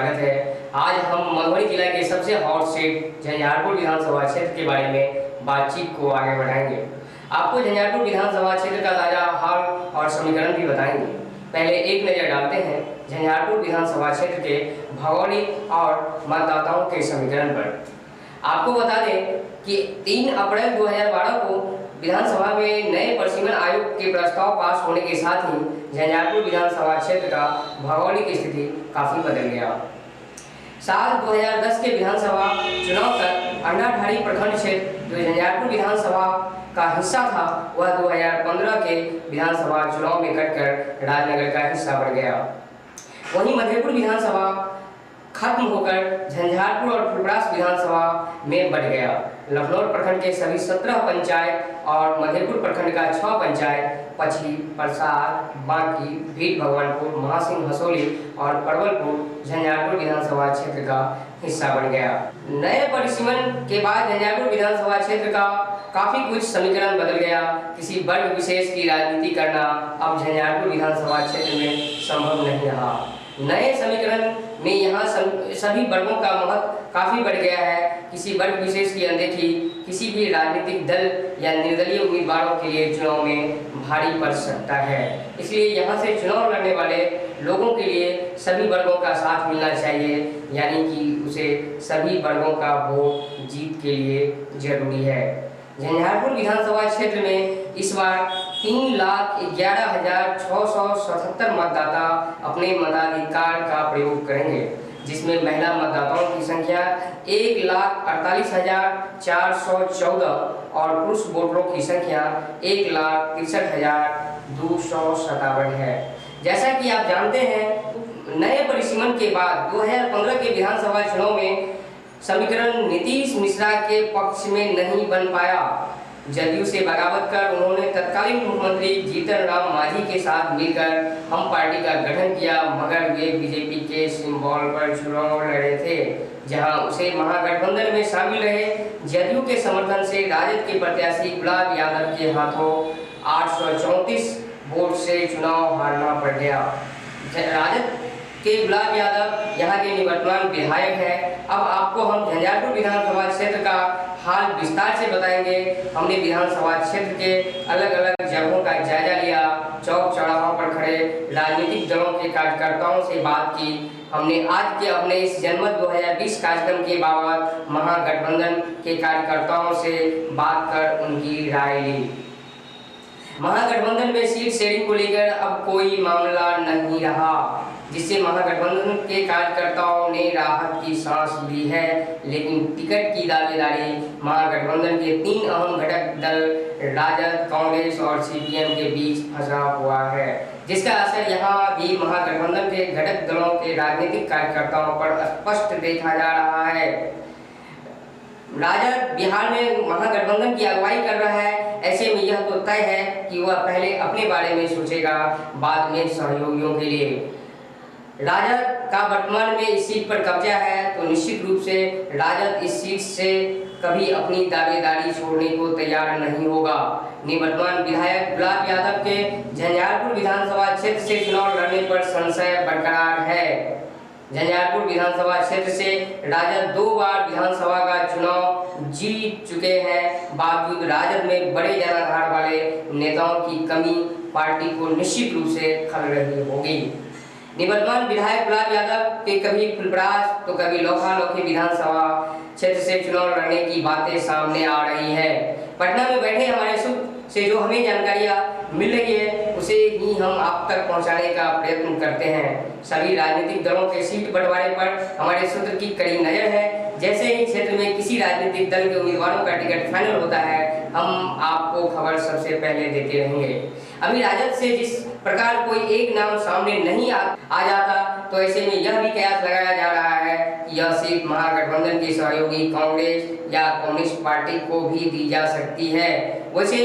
स्वागत है। आज हम मधुबनी जिला के सबसे हॉट सीट झंझारपुर विधानसभा क्षेत्र के बारे में बातचीत को आगे बढ़ाएंगे। आपको झंझारपुर विधानसभा क्षेत्र का ताजा हाल और समीकरण भी बताएंगे। पहले एक नज़र डालते हैं झंझारपुर विधानसभा क्षेत्र के भौगोलिक और मतदाताओं के समीकरण पर। आपको बता दें कि 3 अप्रैल 2012 को विधानसभा में नए परिसीमन आयोग के प्रस्ताव पास होने के साथ ही झंझारपुर विधानसभा क्षेत्र का भौगोलिक स्थिति काफी बदल गया। साल 2010 के विधानसभा चुनाव तक अंडाढारी प्रखंड क्षेत्र जो झंझारपुर विधानसभा का हिस्सा था, वह 2015 के विधानसभा चुनाव में कटकर राजनगर का हिस्सा बन गया। वहीं मधेपुर विधानसभा खत्म होकर झंझारपुर और फुलपरास विधानसभा में बढ़ गया। लखनऊ प्रखंड के सभी 17 पंचायत और मधेपुर प्रखंड का 6 पंचायत पछी, प्रसाद, बांकी, भीट भगवानपुर, महासिंह, हसोली और परवलपुर झंझारपुर विधानसभा क्षेत्र का हिस्सा बन गया। नए परिसीमन के बाद झंझारपुर विधानसभा क्षेत्र का काफी कुछ समीकरण बदल गया। किसी वर्ग विशेष की राजनीति करना अब झंझारपुर विधानसभा क्षेत्र में संभव नहीं रहा। नए समीकरण में यहाँ सभी वर्गों का महत्व काफी बढ़ गया है। किसी वर्ग विशेष की अनदेखी किसी भी राजनीतिक दल या निर्दलीय उम्मीदवारों के लिए चुनाव में भारी पड़ सकता है। इसलिए यहाँ से चुनाव लड़ने वाले लोगों के लिए सभी वर्गों का साथ मिलना चाहिए, यानी कि उसे सभी वर्गों का वोट जीत के लिए जरूरी है। झंझारपुर विधानसभा क्षेत्र में इस बार 3,11,677 मतदाता अपने मताधिकार का प्रयोग करेंगे, जिसमें महिला मतदाताओं की संख्या 1,48,414 और पुरुष वोटरों की संख्या 1,63,257 है। जैसा कि आप जानते हैं, नए परिसीमन के बाद 2015 के विधानसभा चुनाव में समीकरण नीतीश मिश्रा के पक्ष में नहीं बन पाया। जदयू से बगावत कर उन्होंने तत्कालीन मुख्यमंत्री जीतन राम मांझी के साथ मिलकर हम पार्टी का गठन किया, मगर वे बीजेपी के सिंबल पर चुनाव लड़े थे, जहां उसे महागठबंधन में शामिल रहे। जदयू के समर्थन से राजद के प्रत्याशी गुलाब यादव के हाथों 834 वोट से चुनाव हारना पड़ गया। राजद के गुलाब यादव यहाँ के निवर्तमान विधायक है। अब आपको हम झंझारपुर विधानसभा क्षेत्र का हाल विस्तार से बताएंगे। हमने विधानसभा क्षेत्र के अलग अलग जगहों का जायजा लिया, चौक चौराहों पर खड़े राजनीतिक दलों के कार्यकर्ताओं से बात की। हमने आज के अपने इस जनमत 2020 कार्यक्रम के बाबत महागठबंधन के कार्यकर्ताओं से बात कर उनकी राय ली। महागठबंधन में सीट शेयरिंग को लेकर अब कोई मामला नहीं रहा, जिससे महागठबंधन के कार्यकर्ताओं ने राहत की सांस ली है। लेकिन टिकट की दावेदारी महागठबंधन के 3 अहम घटक दल राजद, कांग्रेस और सीपीएम के बीच फंसा हुआ है, जिसका असर यहाँ भी महागठबंधन के घटक दलों के राजनीतिक कार्यकर्ताओं पर स्पष्ट देखा जा रहा है। राजद बिहार में महागठबंधन की अगुवाई कर रहा है। ऐसे में यह तो तय है कि वह पहले अपने बारे में सोचेगा, बाद में सहयोगियों के लिए। राजद का वर्तमान में इस सीट पर कब्जा है, तो निश्चित रूप से राजद इस सीट से कभी अपनी दावेदारी छोड़ने को तैयार नहीं होगा। निवर्तमान विधायक गुलाब यादव के झंझारपुर विधानसभा क्षेत्र से चुनाव लड़ने पर संशय बरकरार है। झंझारपुर विधानसभा क्षेत्र से राजद 2 बार विधानसभा का चुनाव जीत चुके हैं। बावजूद राजद में बड़े जनाधार वाले नेताओं की कमी पार्टी को निश्चित रूप से खल रही होगी। निवर्तमान विधायक गुलाब यादव के कभी फुलपरास तो कभी लोखा-लोखी विधानसभा क्षेत्र से चुनाव लड़ने की बातें सामने आ रही है। पटना में बैठे हमारे सूत्र से जो हमें जानकारियां मिल रही है, उसे ही हम आप तक पहुंचाने का प्रयत्न करते हैं। सभी राजनीतिक दलों के सीट बंटवारे पर हमारे सूत्र की कड़ी नजर है। जैसे ही क्षेत्र में किसी राजनीतिक दल के उम्मीदवारों का टिकट फाइनल होता है, हम आपको खबर सबसे पहले देते रहेंगे। अभी राजद से जिस प्रकार कोई एक नाम सामने नहीं आ जाता, तो ऐसे में यह भी कयास लगाया जा रहा है कि यह सीट महागठबंधन की सहयोगी कांग्रेस या कम्युनिस्ट पार्टी को भी दी जा सकती है। वैसे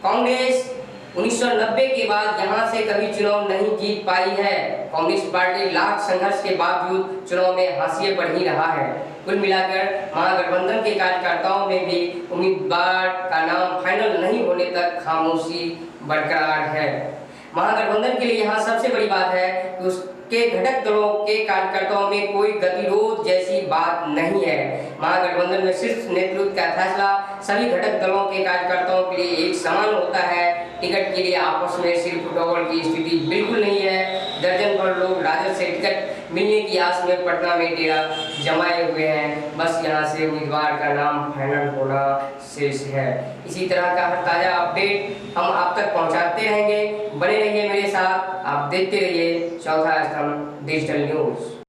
कांग्रेस 1990 के बाद यहाँ से कभी चुनाव नहीं जीत पाई है। कम्युनिस्ट पार्टी लाख संघर्ष के बावजूद चुनाव में हाशिए पर ही रहा है। कुल मिलाकर महागठबंधन के कार्यकर्ताओं में भी उम्मीदवार का नाम फाइनल नहीं होने तक खामोशी बरकरार है। महागठबंधन के लिए यहाँ सबसे बड़ी बात है कि के घटक दलों के कार्यकर्ताओं में कोई गतिरोध जैसी बात नहीं है। महागठबंधन में शीर्ष नेतृत्व का फैसला सभी घटक दलों के कार्यकर्ताओं के लिए एक समान होता है। टिकट के लिए आपस में सिर फुटबॉल की स्थिति बिल्कुल नहीं है। दर्जन भर लोग राजद से टिकट मिलने की आस में पटना में डेरा जमाए हुए हैं। बस यहाँ से उम्मीदवार का नाम फाइनल होना शेष है। इसी तरह का हर ताजा अपडेट हम आप तक पहुँचाते रहेंगे। बने रहिए मेरे साथ, आप देखते रहिए चौथा स्तंभ डिजिटल न्यूज।